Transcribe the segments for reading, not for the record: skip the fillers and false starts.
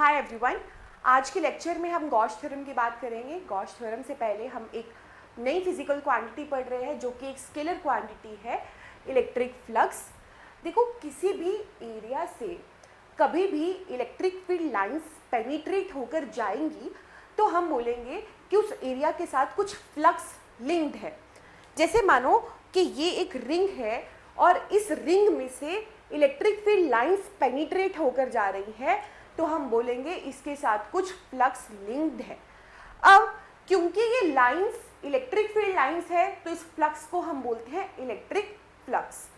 Hi everyone. आज के lecture में हम गॉस थ्योरम की बात करेंगे। गॉस थ्योरम से पहले हम एक नई फिजिकल क्वांटिटी पढ़ रहे हैं जो कि एक स्केलर क्वांटिटी है, इलेक्ट्रिक फ्लक्स। देखो, किसी भी एरिया से कभी भी इलेक्ट्रिक फील्ड लाइंस पेनिट्रेट होकर जाएंगी तो हम बोलेंगे कि उस एरिया के साथ कुछ फ्लक्स लिंक्ड है। जैसे मानो कि ये एक रिंग है और इस रिंग में से इलेक्ट्रिक फील्ड लाइंस पेनिट्रेट होकर जा रही है तो हम बोलेंगे इसके साथ कुछ फ्लक्स लिंक्ड है। अब क्योंकि ये लाइंस इलेक्ट्रिक फील्ड लाइंस है तो इस फ्लक्स को हम बोलते हैं इलेक्ट्रिक फ्लक्स।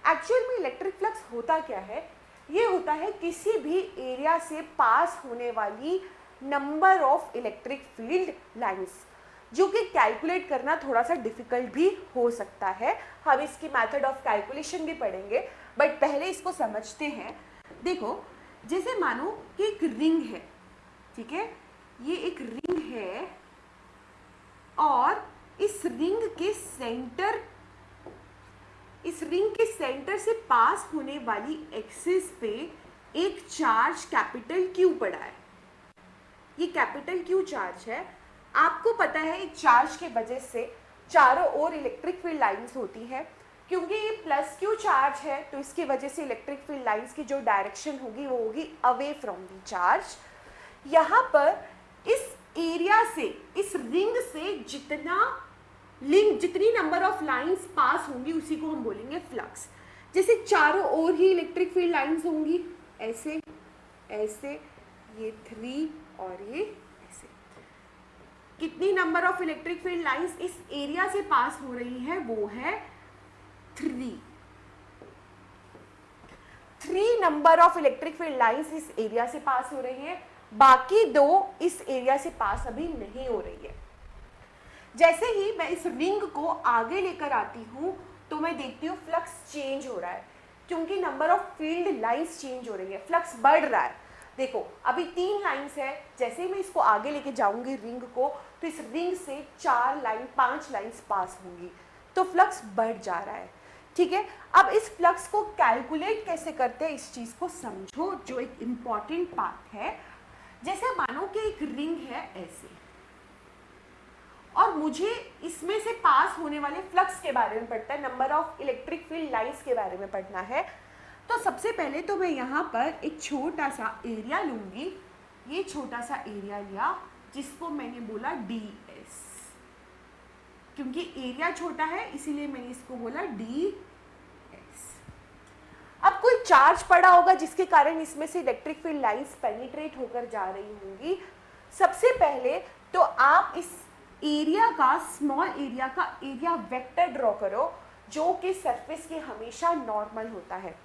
एक्चुअल में इलेक्ट्रिक फ्लक्स होता क्या है? ये होता है किसी भी एरिया से पास होने वाली number of electric field lines, जो कि कैलकुलेट करना थोड़ा सा डिफिकल्ट भी हो सकता है। हम इसकी मेथड ऑफ कैलकुलेशन भी पढ़ेंगे, बट पहले इसको समझते हैं। देखो, जैसे मानो कि एक रिंग है, ठीक है, ये एक रिंग है और इस रिंग के सेंटर से पास होने वाली एक्सिस पे एक चार्ज कैपिटल क्यू पड़ा है। ये कैपिटल क्यू चार्ज है। आपको पता है एक चार्ज के वजह से चारों ओर इलेक्ट्रिक फील्ड लाइंस होती है। क्योंकि ये प्लस क्यू चार्ज है तो इसकी वजह से इलेक्ट्रिक फील्ड लाइंस की जो डायरेक्शन होगी वो होगी अवे फ्रॉम द चार्ज। यहाँ पर इस एरिया से, इस रिंग से जितनी नंबर ऑफ लाइंस पास होंगी उसी को हम बोलेंगे फ्लक्स। जैसे चारों ओर ही इलेक्ट्रिक फील्ड लाइंस होंगी, ऐसे ऐसे, ये 3 और ये ऐसे। कितनी number of electric field lines इस एरिया से पास हो रही है? वो है 3 number of electric field lines इस एरिया से पास हो रही है। बाकी 2 इस एरिया से पास अभी नहीं हो रही है। जैसे ही मैं इस रिंग को आगे लेकर आती हूं तो मैं देखती हूँ फ्लक्स चेंज हो रहा है, क्योंकि number of field lines change हो रही है, फ्लक्स बढ़ रहा है। देखो, अभी 3 लाइंस है। जैसे ही मैं इसको आगे लेके जाऊंगी रिंग को, तो इस रिंग से 5 लाइंस पास होंगी, तो फ्लक्स बढ़ जा रहा है। ठीक है, अब इस फ्लक्स को कैलकुलेट कैसे करते हैं इस चीज को समझो, जो एक इंपॉर्टेंट पार्ट है। जैसे मानो कि एक रिंग है ऐसे, और मुझे इसमें से पास होने वाले फ्लक्स के बारे में पढ़ना है, number of electric field lines के बारे में पढ़ना है। तो सबसे पहले तो मैं यहाँ पर एक छोटा सा एरिया लूंगी। ये छोटा सा एरिया लिया जिसको मैंने बोला ds, क्योंकि एरिया छोटा है इसीलिए मैंने इसको बोला ds। अब कोई चार्ज पड़ा होगा जिसके कारण इसमें से इलेक्ट्रिक फील्ड लाइंस पेनिट्रेट होकर जा रही होंगी। सबसे पहले तो आप इस एरिया का, स्मॉल एरिया का एरिया वेक्टर ड्रॉ करो, जो कि सरफेस के हमेशा नॉर्मल होता है।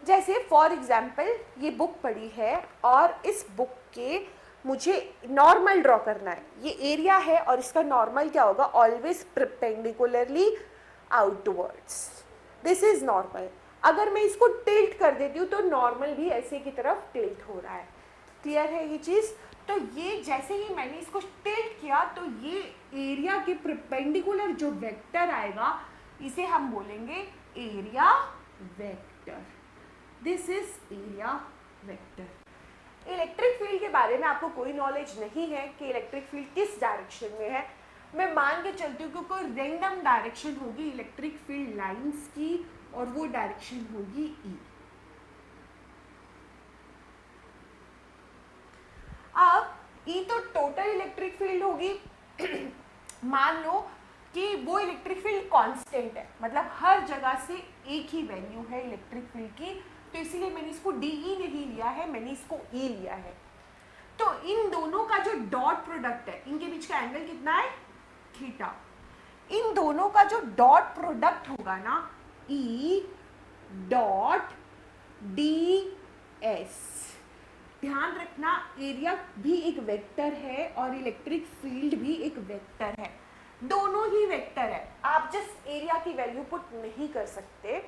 जैसे फॉर एग्जाम्पल ये बुक पड़ी है और इस बुक के मुझे नॉर्मल ड्रॉ करना है। ये एरिया है और इसका नॉर्मल क्या होगा? Always perpendicularly outwards. This is normal. अगर मैं इसको टिल्ट कर देती हूँ तो नॉर्मल भी ऐसे की तरफ टिल्ट हो रहा है। क्लियर है ये चीज़? तो ये जैसे ही मैंने इसको टिल्ट किया तो ये एरिया के परपेंडिकुलर जो वेक्टर आएगा इसे हम बोलेंगे area vector. This is area vector. Electric field के बारे में आपको कोई नॉलेज नहीं है कि इलेक्ट्रिक फील्ड किस डायरेक्शन में है। मैं मान के चलती हूँ कि कोई रैंडम डायरेक्शन होगी इलेक्ट्रिक फील्ड लाइंस की, और वो डायरेक्शन होगी ई। अब ई तो टोटल इलेक्ट्रिक फील्ड होगी। मान लो कि वो इलेक्ट्रिक फील्ड कांस्टेंट है, मतलब हर जगह से एक ही वैल्यू है इलेक्ट्रिक फील्ड की, तो इसीलिए मैंने इसको डीई नहीं लिया है, मैंने इसको ई लिया है। तो इन दोनों का जो डॉट प्रोडक्ट है, इनके बीच का एंगल कितना है? थीटा। इन दोनों का जो डॉट प्रोडक्ट होगा ना, ई डॉट डी एस। ध्यान रखना, एरिया भी एक वेक्टर है और इलेक्ट्रिक फील्ड भी एक वेक्टर है, दोनों ही वेक्टर है। आप जस्ट एरिया की वैल्यू पुट नहीं कर सकते।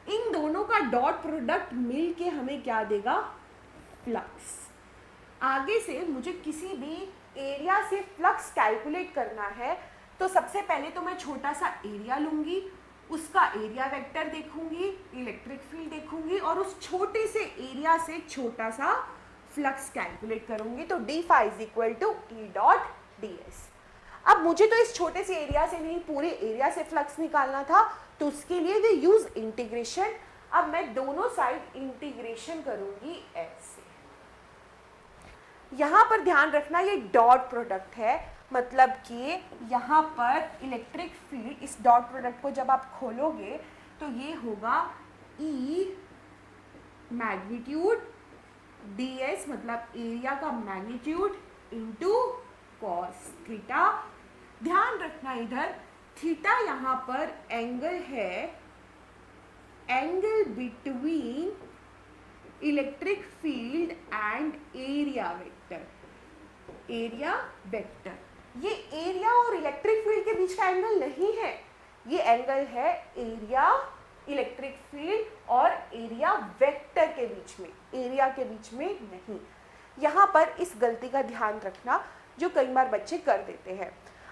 इन दोनों का डॉट प्रोडक्ट मिल के हमें क्या देगा? फ्लक्स। आगे से मुझे किसी भी एरिया से फ्लक्स कैलकुलेट करना है तो सबसे पहले तो मैं छोटा सा एरिया लूंगी, उसका एरिया वेक्टर देखूंगी, इलेक्ट्रिक फील्ड देखूंगी और उस छोटे से एरिया से छोटा सा फ्लक्स कैलकुलेट करूंगी तो d phi is equal to E dot d s. अब मुझे तो इस छोटे से एरिया से नहीं पूरे एरिया से फ्लक्स निकालना था, तो उसके लिए वी यूज इंटीग्रेशन। अब मैं दोनों साइड इंटीग्रेशन करूंगी ऐसे। यहां पर ध्यान रखना ये डॉट प्रोडक्ट है, मतलब कि यहां पर इलेक्ट्रिक फील्ड, इस डॉट प्रोडक्ट को जब आप खोलोगे तो ये होगा E मैग्नीट्यूड ds, मतलब एरिया का मैग्नीट्यूड इनटू कॉस थीटा। ध्यान रखना इधर थीटा यहाँ पर एंगल है, angle between electric field and area vector. Area vector, ये एरिया और इलेक्ट्रिक फील्ड के बीच का एंगल नहीं है, ये एंगल है एरिया, इलेक्ट्रिक फील्ड और एरिया वेक्टर के बीच में, एरिया के बीच में नहीं। यहाँ पर इस गलती का ध्यान रखना जो कई बार बच्चे कर देते हैं।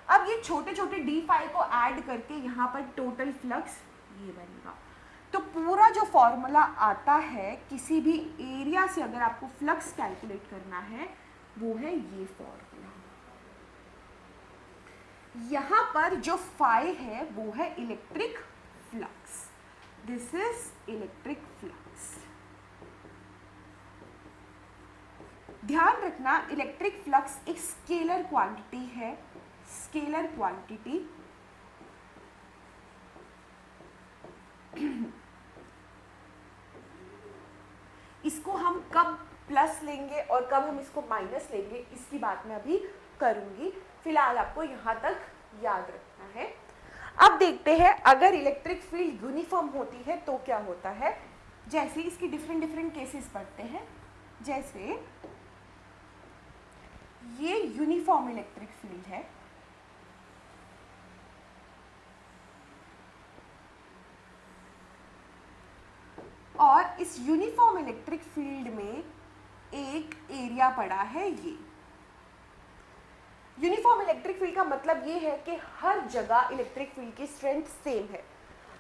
अब ये छोटे छोटे डी फाई को ऐड करके यहाँ पर टोटल फ्लक्स ये बनेगा। तो पूरा जो फॉर्मूला आता है किसी भी एरिया से अगर आपको फ्लक्स कैलकुलेट करना है वो है ये फॉर्मूला। यहाँ पर जो फाई है वो है electric flux, this is electric flux. ध्यान रखना इलेक्ट्रिक फ्लक्स एक स्केलर क्वांटिटी है, स्केलर क्वांटिटी। इसको हम कब प्लस लेंगे और कब हम इसको माइनस लेंगे इसकी बात मैं अभी करूंगी, फिलहाल आपको यहां तक याद रखना है। अब देखते हैं अगर इलेक्ट्रिक फील्ड यूनिफॉर्म होती है तो क्या होता है। जैसे इसकी डिफरेंट डिफरेंट केसेस पढ़ते हैं। जैसे ये यूनिफॉर्म इलेक्ट्रिक फील्ड है, और इस यूनिफॉर्म इलेक्ट्रिक फील्ड में एक एरिया पड़ा है। ये यूनिफॉर्म इलेक्ट्रिक फील्ड का मतलब ये है कि हर जगह इलेक्ट्रिक फील्ड की स्ट्रेंथ सेम है।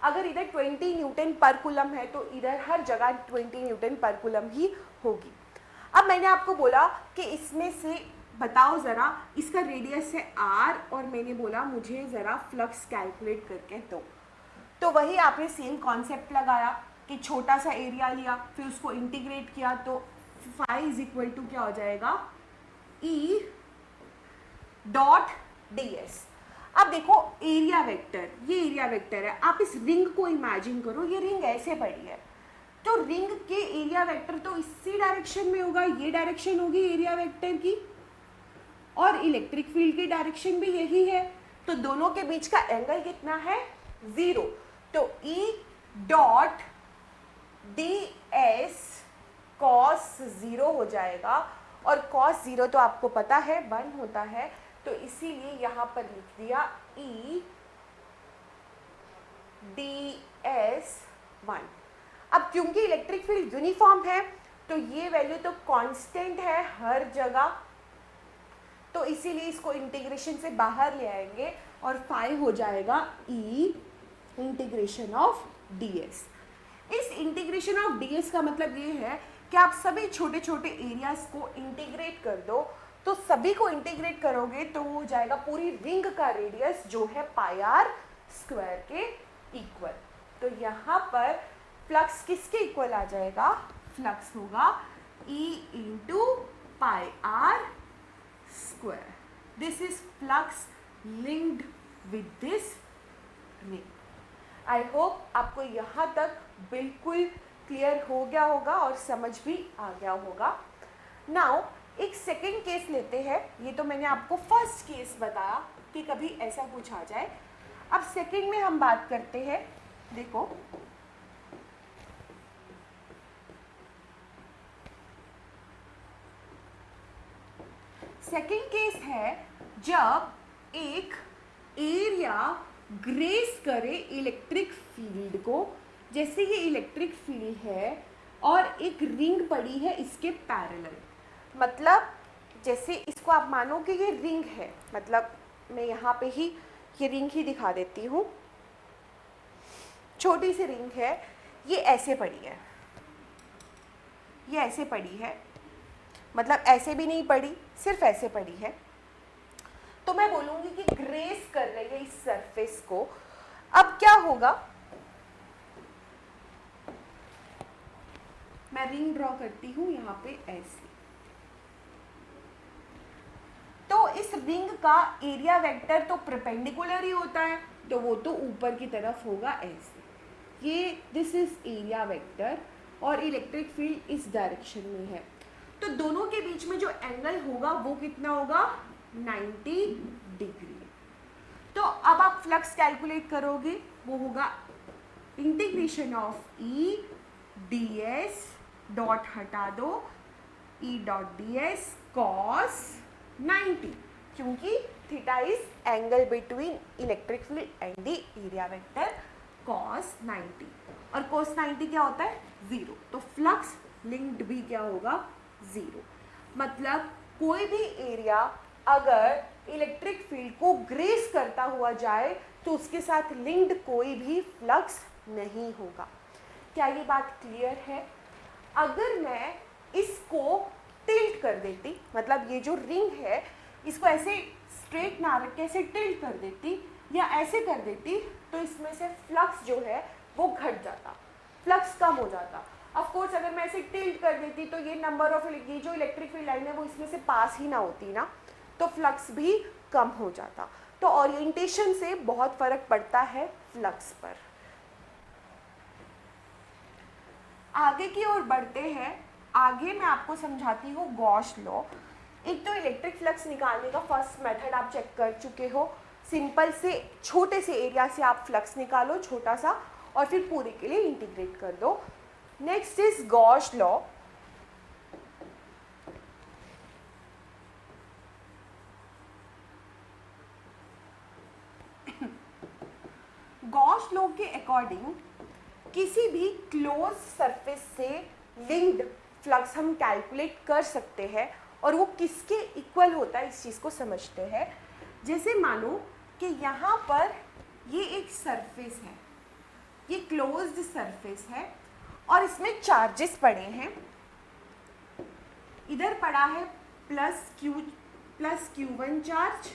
अगर इधर 20 न्यूटन पर कूलम है तो इधर हर जगह 20 न्यूटन पर कूलम ही होगी। अब मैंने आपको बोला कि इसमें से बताओ ज़रा, इसका रेडियस है r और मैंने बोला मुझे ज़रा फ्लक्स कैलकुलेट करके दो। तो वही आपने सेम कॉन्सेप्ट लगाया कि छोटा सा एरिया लिया फिर उसको इंटीग्रेट किया तो फाई इज इक्वल टू क्या हो जाएगा, E डॉट ds। अब देखो एरिया वेक्टर, ये एरिया वेक्टर है। आप इस रिंग को इमेजिन करो, ये रिंग ऐसे पड़ी है तो रिंग के एरिया वेक्टर तो इसी डायरेक्शन में होगा, ये डायरेक्शन होगी एरिया वेक्टर की, और इलेक्ट्रिक फील्ड की डायरेक्शन भी यही है। तो दोनों के बीच का एंगल कितना है, 0। तो E डॉट ds cos 0 हो जाएगा, और cos 0 तो आपको पता है 1 होता है, तो इसीलिए यहां पर लिख दिया E ds 1। अब क्योंकि इलेक्ट्रिक फील्ड यूनिफॉर्म है तो ये वैल्यू तो कांस्टेंट है हर जगह, तो इसीलिए इसको इंटीग्रेशन से बाहर ले आएंगे और फाई हो जाएगा E इंटीग्रेशन ऑफ ds। इस इंटीग्रेशन ऑफ ds का मतलब ये है कि आप सभी छोटे छोटे एरियाज को इंटीग्रेट कर दो, तो सभी को इंटीग्रेट करोगे तो वो जाएगा पूरी रिंग का रेडियस जो है पाई आर स्क्वायर के इक्वल। तो यहाँ पर फ्लक्स किसके इक्वल आ जाएगा, फ्लक्स होगा E into pi r square. This is flux linked with this ring. I hope आपको यहाँ तक बिल्कुल क्लियर हो गया होगा और समझ भी आ गया होगा। नाउ एक सेकेंड केस लेते हैं। ये तो मैंने आपको फर्स्ट केस बताया कि कभी ऐसा कुछ आ जाए। अब सेकेंड में हम बात करते हैं। देखो सेकेंड केस है जब एक एरिया ग्रेस करे इलेक्ट्रिक फील्ड को। जैसे ये इलेक्ट्रिक फील्ड है और एक रिंग पड़ी है इसके पैरेलल, मतलब जैसे इसको आप मानो कि ये रिंग है, मतलब मैं यहाँ पे ही ये रिंग ही दिखा देती हूँ। छोटी सी रिंग है, ये ऐसे पड़ी है, ये ऐसे पड़ी है, मतलब ऐसे भी नहीं पड़ी, सिर्फ ऐसे पड़ी है, तो मैं बोलूँगी कि ग्रेस कर रही है इस सरफेस को। अब क्या होगा, मैं रिंग ड्रॉ करती हूँ यहाँ पे ऐसे, तो इस रिंग का एरिया वेक्टर तो परपेंडिकुलर ही होता है, तो वो तो ऊपर की तरफ होगा ऐसे, ये दिस इज एरिया वेक्टर, और इलेक्ट्रिक फील्ड इस डायरेक्शन में है, तो दोनों के बीच में जो एंगल होगा वो कितना होगा, 90 डिग्री। तो अब आप फ्लक्स कैलकुलेट करोगे, वो होगा integration of E D S dot हटा दो, ई डॉट डी एस कॉस 90, क्योंकि theta is angle between electric field and the area vector cos 90, और cos 90 क्या होता है, 0, तो फ्लक्स लिंक्ड भी क्या होगा, 0। मतलब कोई भी एरिया अगर इलेक्ट्रिक फील्ड को ग्रेस करता हुआ जाए तो उसके साथ लिंक्ड कोई भी फ्लक्स नहीं होगा। क्या ये बात क्लियर है? अगर मैं इसको टिल्ट कर देती, मतलब ये जो रिंग है इसको ऐसे स्ट्रेट ना रख के ऐसे टिल्ट कर देती या ऐसे कर देती, तो इसमें से फ्लक्स जो है वो घट जाता, फ्लक्स कम हो जाता। ऑफ कोर्स अगर मैं ऐसे टिल्ट कर देती तो ये नंबर ऑफ ये जो इलेक्ट्रिक फील्ड लाइन है वो इसमें से पास ही ना होती ना, तो फ्लक्स भी कम हो जाता। तो ओरिएंटेशन से बहुत फर्क पड़ता है फ्लक्स पर। आगे की ओर बढ़ते हैं, आगे मैं आपको समझाती हूँ गॉस लॉ। एक तो इलेक्ट्रिक फ्लक्स निकालने का फर्स्ट मेथड आप चेक कर चुके हो, सिंपल से छोटे से एरिया से आप फ्लक्स निकालो छोटा सा, और फिर पूरे के लिए इंटीग्रेट कर दो। Next is Gauss law. Gauss law के अकॉर्डिंग किसी भी क्लोज सरफेस से लिंक्ड फ्लक्स हम कैलकुलेट कर सकते हैं, और वो किसके इक्वल होता है इस चीज़ को समझते हैं। जैसे मानो कि यहाँ पर ये एक सरफेस है, ये क्लोज्ड सरफेस है और इसमें चार्जेस पड़े हैं, इधर पड़ा है प्लस Q1 चार्ज,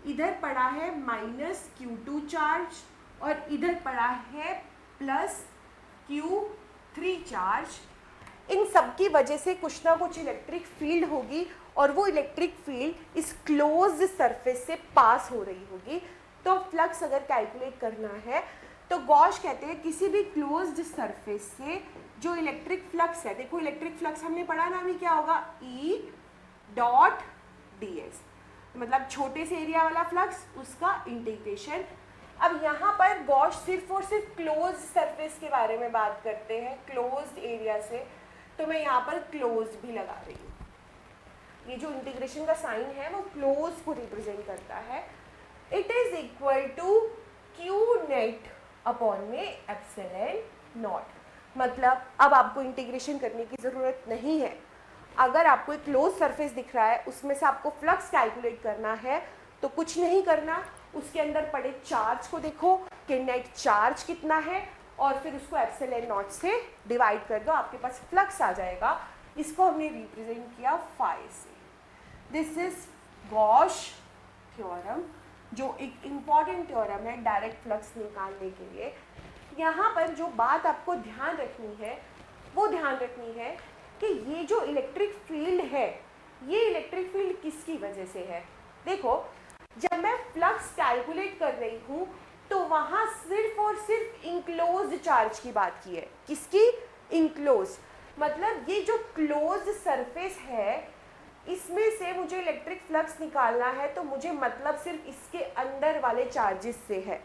इधर पड़ा है माइनस Q2 चार्ज, और इधर पड़ा है प्लस Q3 चार्ज। इन सब की वजह से कुछ ना कुछ इलेक्ट्रिक फील्ड होगी, और वो इलेक्ट्रिक फील्ड इस क्लोज्ड सरफेस से पास हो रही होगी। तो फ्लक्स अगर कैलकुलेट करना है तो गॉस कहते हैं किसी भी क्लोज्ड सरफेस से जो इलेक्ट्रिक फ्लक्स है, देखो इलेक्ट्रिक फ्लक्स हमने पढ़ा ना अभी, क्या होगा, E डॉट डी एस, मतलब छोटे से एरिया वाला फ्लक्स उसका इंटीग्रेशन। अब यहाँ पर गॉस सिर्फ और सिर्फ क्लोज सरफेस के बारे में बात करते हैं, क्लोज्ड एरिया से, तो मैं यहाँ पर क्लोज भी लगा रही हूँ। ये जो इंटीग्रेशन का साइन है वो क्लोज को रिप्रेजेंट करता है। It is equal to Q net upon में एप्सिलॉन नॉट। मतलब अब आपको इंटीग्रेशन करने की ज़रूरत नहीं है। अगर आपको एक क्लोज सरफेस दिख रहा है उसमें से आपको फ्लक्स कैलकुलेट करना है तो कुछ नहीं करना, उसके अंदर पड़े चार्ज को देखो कि नेट चार्ज कितना है, और फिर उसको एप्सिलॉन नॉट से डिवाइड कर दो, आपके पास फ्लक्स आ जाएगा। इसको हमने रिप्रेजेंट किया फाई से। दिस इज गॉस थ्योरम, जो एक इम्पॉर्टेंट थ्योरम है डायरेक्ट फ्लक्स निकालने के लिए। यहाँ पर जो बात आपको ध्यान रखनी है वो ध्यान रखनी है कि ये जो इलेक्ट्रिक फील्ड है, ये इलेक्ट्रिक फील्ड किसकी वजह से है। देखो जब मैं फ्लक्स कैलकुलेट कर रही हूँ तो वहाँ सिर्फ और सिर्फ इंक्लोज्ड चार्ज की बात की है। किसकी? इंक्लोज्ड, मतलब ये जो क्लोज्ड सरफेस है इसमें से मुझे इलेक्ट्रिक फ्लक्स निकालना है, तो मुझे मतलब सिर्फ इसके अंदर वाले चार्जेस से है,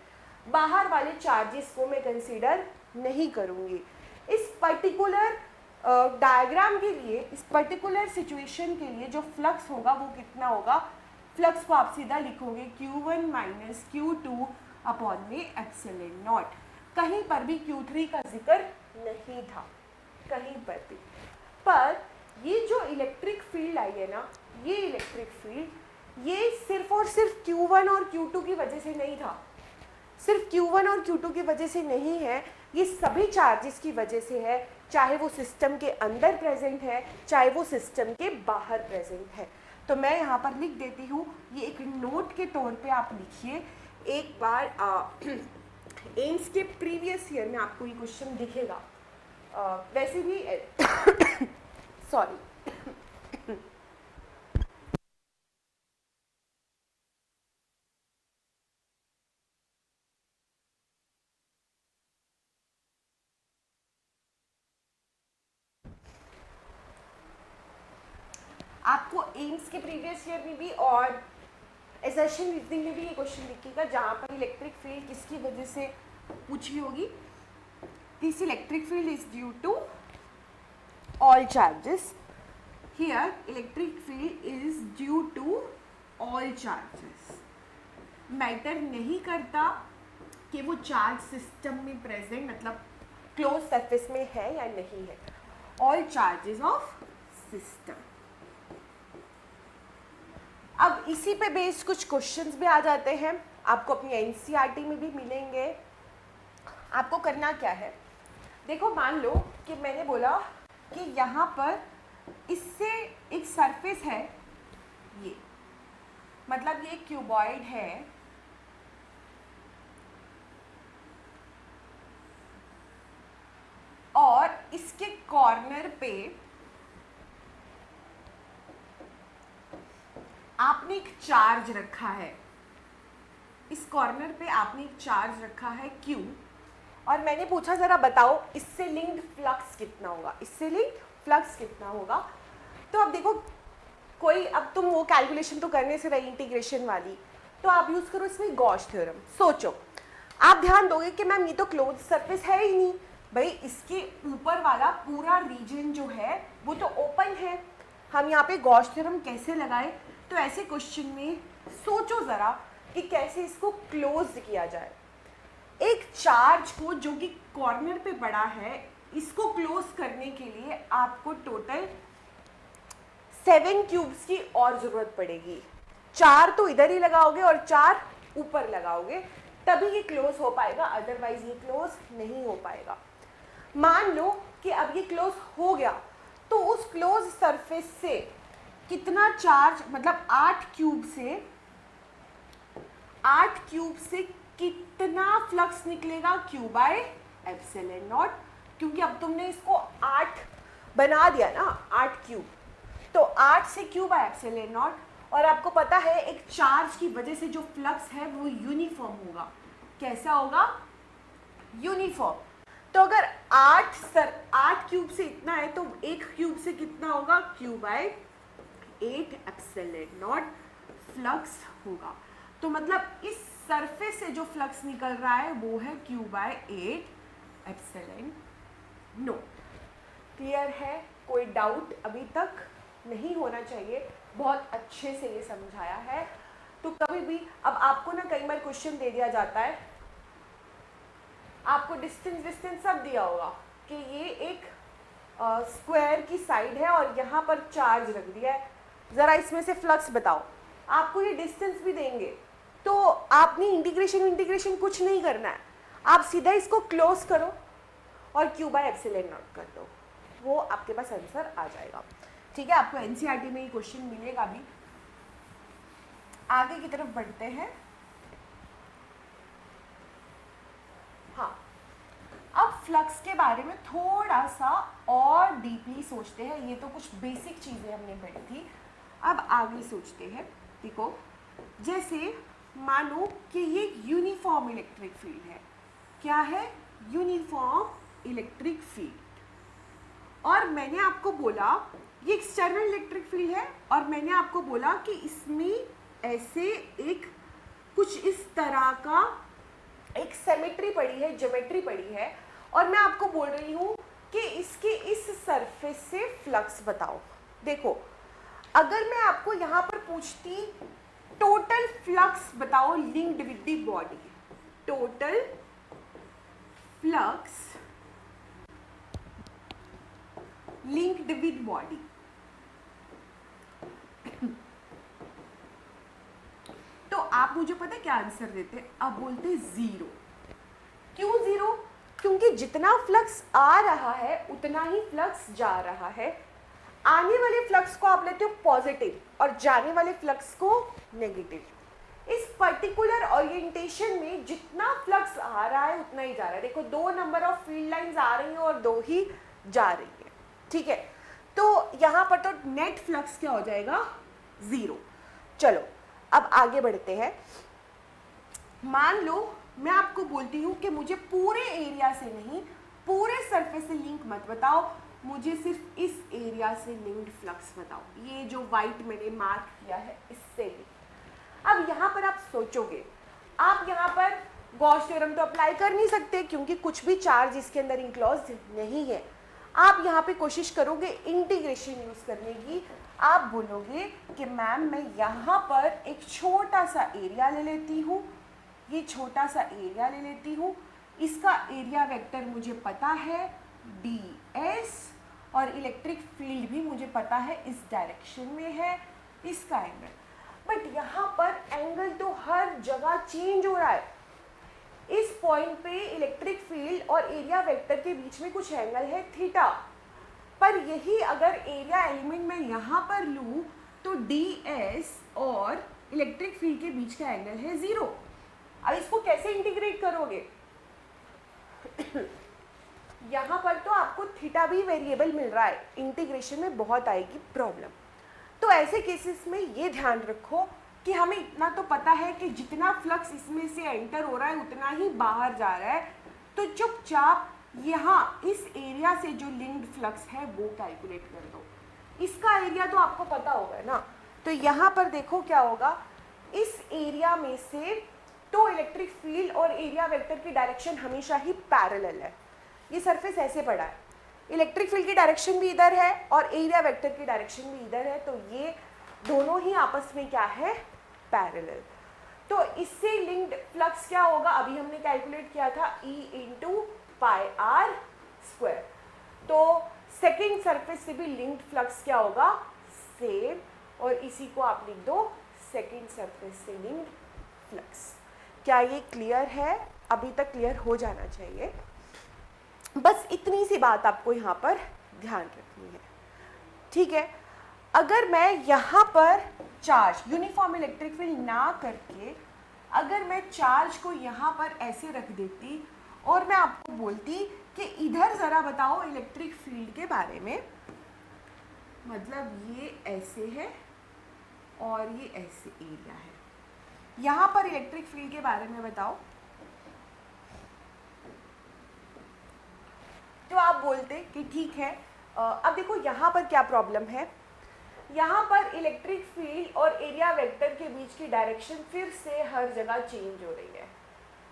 बाहर वाले चार्जेस को मैं कंसीडर नहीं करूँगी। इस पर्टिकुलर डायग्राम के लिए, इस पर्टिकुलर सिचुएशन के लिए जो फ्लक्स होगा वो कितना होगा, फ्लक्स को आप सीधा लिखोगे Q1 माइनस Q2 अपॉन में एप्सिलॉन नॉट। कहीं पर भी Q3 का जिक्र नहीं था, कहीं पर भी। पर ये जो इलेक्ट्रिक फील्ड आई है ना, ये इलेक्ट्रिक फील्ड ये सिर्फ और सिर्फ Q1 और Q2 की वजह से नहीं था, सिर्फ Q1 और Q2 की वजह से नहीं है, ये सभी चार्जेस की वजह से है। चाहे वो सिस्टम के अंदर प्रेजेंट है, चाहे वो सिस्टम के बाहर प्रेजेंट है। तो मैं यहाँ पर लिख देती हूँ, ये एक नोट के तौर पे आप लिखिए। एक बार एम्स के प्रीवियस ईयर में आपको ये क्वेश्चन दिखेगा। वैसे भी सॉरी आपको एम्स के प्रीवियस ईयर में भी और एसर्शन रीजनिंग में भी ये क्वेश्चन दिखेगा, जहाँ पर इलेक्ट्रिक फील्ड किसकी वजह से पूछी होगी। This electric field is due to all charges. Here electric field is due to all charges. Matter नहीं करता कि वो चार्ज सिस्टम में प्रेजेंट, मतलब क्लोज सरफेस में है या नहीं है, ऑल चार्जेस ऑफ सिस्टम। अब इसी पे बेस्ड कुछ क्वेश्चंस भी आ जाते हैं, आपको अपनी एनसीईआरटी में भी मिलेंगे। आपको करना क्या है, देखो मान लो कि मैंने बोला कि यहाँ पर इससे एक सरफेस है, ये मतलब ये क्यूबॉइड है, और इसके कॉर्नर पे आपने एक चार्ज रखा है। इस कॉर्नर पे आपने एक चार्ज रखा है Q, और मैंने पूछा जरा बताओ इससे लिंक्ड फ्लक्स कितना होगा, इससे लिंक्ड फ्लक्स कितना होगा। तो अब देखो कोई, अब तुम वो कैलकुलेशन तो करने से रही इंटीग्रेशन वाली, तो आप यूज करो इसमें गॉस थ्योरम। सोचो, आप ध्यान दोगे कि मैम ये तो क्लोज सरफेस है ही नहीं, भाई इसके ऊपर वाला पूरा रीजन जो है वो तो ओपन है, हम यहाँ पे गॉस थ्योरम कैसे लगाए। तो ऐसे क्वेश्चन में सोचो ज़रा कि कैसे इसको क्लोज किया जाए। एक चार्ज को जो कि कॉर्नर पे पड़ा है, इसको क्लोज करने के लिए आपको टोटल 7 क्यूब्स की और ज़रूरत पड़ेगी। 4 तो इधर ही लगाओगे और 4 ऊपर लगाओगे, तभी ये क्लोज हो पाएगा, अदरवाइज ये क्लोज नहीं हो पाएगा। मान लो कि अब ये क्लोज हो गया, तो उस क्लोज सरफेस से कितना चार्ज, मतलब 8 क्यूब से कितना फ्लक्स निकलेगा, Q बाय एप्सिलॉन नॉट। क्योंकि अब तुमने इसको 8 बना दिया ना, 8 क्यूब, तो 8 से Q बाय एप्सिलॉन नॉट। और आपको पता है एक चार्ज की वजह से जो फ्लक्स है वो यूनिफॉर्म होगा। कैसा होगा, यूनिफॉर्म। तो अगर 8 क्यूब से इतना है, तो 1 क्यूब से कितना होगा, Q by 8 epsilon naught flux होगा। तो मतलब इस सरफेस से जो फ्लक्स निकल रहा है वो है Q by 8 epsilon naught. Clear है, कोई डाउट अभी तक नहीं होना चाहिए, बहुत अच्छे से ये समझाया है। तो कभी भी, अब आपको ना कई बार क्वेश्चन दे दिया जाता है, आपको डिस्टेंस सब दिया होगा कि ये एक स्क्वायर की साइड है और यहाँ पर चार्ज रख दिया है, ज़रा इसमें से फ्लक्स बताओ। आपको ये डिस्टेंस भी देंगे, तो आपने इंटीग्रेशन कुछ नहीं करना है, आप सीधा इसको क्लोज करो और Q बाय एप्सिलॉन नॉट कर दो, वो आपके पास आंसर आ जाएगा। ठीक है, आपको एनसीईआरटी में ये क्वेश्चन मिलेगा भी। आगे की तरफ बढ़ते हैं। हाँ, अब फ्लक्स के बारे में थोड़ा सा और डीपली सोचते हैं। ये तो कुछ बेसिक चीज़ें हमने पढ़ी थी, अब आगे सोचते हैं। देखो, जैसे मानो कि ये यूनिफॉर्म इलेक्ट्रिक फील्ड है। क्या है, यूनिफॉर्म इलेक्ट्रिक फील्ड। और मैंने आपको बोला ये एक्सटर्नल इलेक्ट्रिक फील्ड है, और मैंने आपको बोला कि इसमें ऐसे एक कुछ इस तरह का एक सिमेट्री पड़ी है, ज्योमेट्री पड़ी है, और मैं आपको बोल रही हूँ कि इसके इस सरफेस से फ्लक्स बताओ। देखो, अगर मैं आपको यहाँ पर पूछती टोटल फ्लक्स बताओ linked with the body, total flux linked with body, तो आप मुझे पता है क्या आंसर देते, आप बोलते 0। क्यों 0? क्योंकि जितना फ्लक्स आ रहा है उतना ही फ्लक्स जा रहा है। आने वाले फ्लक्स को आप लेते हो पॉजिटिव और जाने वाले फ्लक्स को नेगेटिव। इस पर्टिकुलर ओरिएंटेशन में जितना फ्लक्स आ रहा है उतना ही जा रहा है। देखो 2 नंबर ऑफ फील्ड लाइंस आ रही हैं और 2 ही जा रही है, ठीक है। तो यहाँ पर तो नेट फ्लक्स क्या हो जाएगा, 0। चलो अब आगे बढ़ते हैं। मान लो मैं आपको बोलती हूँ कि मुझे पूरे एरिया से नहीं, पूरे सरफेस से लिंक मत बताओ, मुझे सिर्फ इस एरिया से लिंक्ड फ्लक्स बताओ। ये जो वाइट मैंने मार्क किया है इससे लिंक। अब यहाँ पर आप सोचोगे, आप यहाँ पर गॉस थ्योरम तो अप्लाई कर नहीं सकते क्योंकि कुछ भी चार्ज इसके अंदर इंक्लोज नहीं है। आप यहाँ पे कोशिश करोगे इंटीग्रेशन यूज करने की। आप बोलोगे कि मैम मैं यहाँ पर एक छोटा सा एरिया ले लेती हूँ, ये छोटा सा एरिया ले लेती हूँ, इसका एरिया वेक्टर मुझे पता है ds और इलेक्ट्रिक फील्ड भी मुझे पता है इस डायरेक्शन में है, इसका एंगल। बट यहाँ पर एंगल तो हर जगह चेंज हो रहा है। इस पॉइंट पे इलेक्ट्रिक फील्ड और एरिया वेक्टर के बीच में कुछ एंगल है थीटा, पर यही अगर एरिया एलिमेंट मैं यहाँ पर लूँ तो ds और इलेक्ट्रिक फील्ड के बीच का एंगल है 0। अब इसको कैसे इंटीग्रेट करोगे? यहाँ पर तो आपको थीटा भी वेरिएबल मिल रहा है, इंटीग्रेशन में बहुत आएगी प्रॉब्लम। तो ऐसे केसेस में ये ध्यान रखो कि हमें इतना तो पता है कि जितना फ्लक्स इसमें से एंटर हो रहा है उतना ही बाहर जा रहा है, तो चुपचाप यहाँ इस एरिया से जो लिंक्ड फ्लक्स है वो कैलकुलेट कर दो। इसका एरिया तो आपको पता होगा ना। तो यहाँ पर देखो क्या होगा, इस एरिया में से तो इलेक्ट्रिक फील्ड और एरिया वेक्टर की डायरेक्शन हमेशा ही पैरेलल है। ये सरफेस ऐसे पड़ा है, इलेक्ट्रिक फील्ड की डायरेक्शन भी इधर है और एरिया वेक्टर की डायरेक्शन भी इधर है, तो ये दोनों ही आपस में क्या है, पैरेलल। तो इससे लिंक्ड फ्लक्स क्या होगा, अभी हमने कैलकुलेट किया था E into pi r square. तो सेकेंड सरफेस से भी लिंक्ड फ्लक्स क्या होगा, सेम, और इसी को आप लिख दो सेकेंड सरफेस से लिंक्ड फ्लक्स। क्या ये क्लियर है? अभी तक क्लियर हो जाना चाहिए। बस इतनी सी बात आपको यहाँ पर ध्यान रखनी है, ठीक है। अगर मैं यहाँ पर चार्ज यूनिफॉर्म इलेक्ट्रिक फील्ड ना करके अगर मैं चार्ज को यहाँ पर ऐसे रख देती और मैं आपको बोलती कि इधर ज़रा बताओ इलेक्ट्रिक फील्ड के बारे में, मतलब ये ऐसे है और ये ऐसे एरिया है, यहाँ पर इलेक्ट्रिक फील्ड के बारे में बताओ, तो आप बोलते कि ठीक है। अब देखो यहाँ पर क्या प्रॉब्लम है, यहाँ पर इलेक्ट्रिक फील्ड और एरिया वेक्टर के बीच की डायरेक्शन फिर से हर जगह चेंज हो रही है।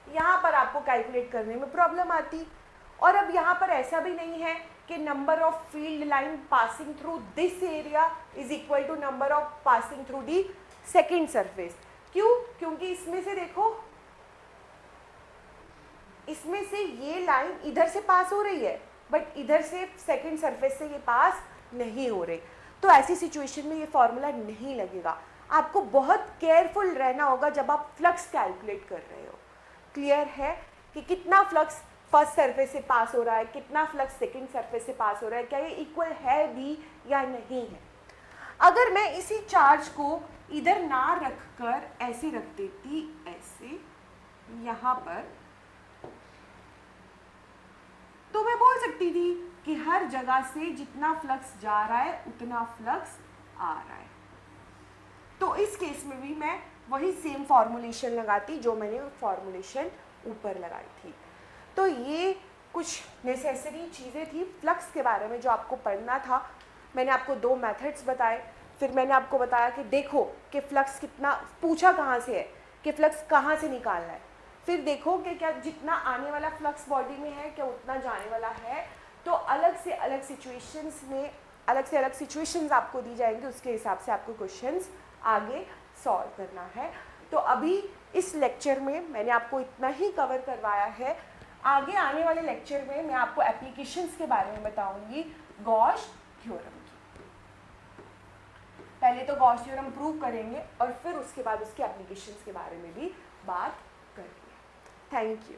यहाँ पर आपको कैलकुलेट करने में प्रॉब्लम आती। और अब यहाँ पर ऐसा भी नहीं है कि number of field line passing through this area is equal to number of passing through the second surface. क्यों? क्योंकि इसमें से देखो, इसमें से ये लाइन इधर से पास हो रही है बट इधर से सेकेंड सरफेस से ये पास नहीं हो रही। तो ऐसी सिचुएशन में ये फॉर्मूला नहीं लगेगा। आपको बहुत केयरफुल रहना होगा जब आप फ्लक्स कैलकुलेट कर रहे हो। क्लियर है कि कितना फ्लक्स फर्स्ट सरफेस से पास हो रहा है, कितना फ्लक्स सेकेंड सरफेस से पास हो रहा है, क्या ये इक्वल है भी या नहीं है। अगर मैं इसी चार्ज को इधर ना रखकर ऐसे रख देती, ऐसे यहाँ पर, तो मैं बोल सकती थी कि हर जगह से जितना फ्लक्स जा रहा है उतना फ्लक्स आ रहा है। तो इस केस में भी मैं वही सेम फॉर्मूलेशन लगाती जो मैंने फॉर्मूलेशन ऊपर लगाई थी। तो ये कुछ नेसेसरी चीज़ें थी फ्लक्स के बारे में जो आपको पढ़ना था। मैंने आपको 2 मेथड्स बताए, फिर मैंने आपको बताया कि देखो कि फ्लक्स कितना, पूछा कहाँ से है कि फ्लक्स कहाँ से निकालना है, फिर देखो कि क्या जितना आने वाला फ्लक्स बॉडी में है क्या उतना जाने वाला है। तो अलग से अलग सिचुएशंस में अलग से अलग सिचुएशंस आपको दी जाएंगी, उसके हिसाब से आपको क्वेश्चंस आगे सॉल्व करना है। तो अभी इस लेक्चर में मैंने आपको इतना ही कवर करवाया है। आगे आने वाले लेक्चर में मैं आपको एप्लीकेशंस के बारे में बताऊंगी गॉस थ्योरम की। पहले तो गॉस थ्योरम प्रूव करेंगे और फिर उसके बाद उसके एप्लीकेशंस के बारे में भी बात करेंगे। Thank you.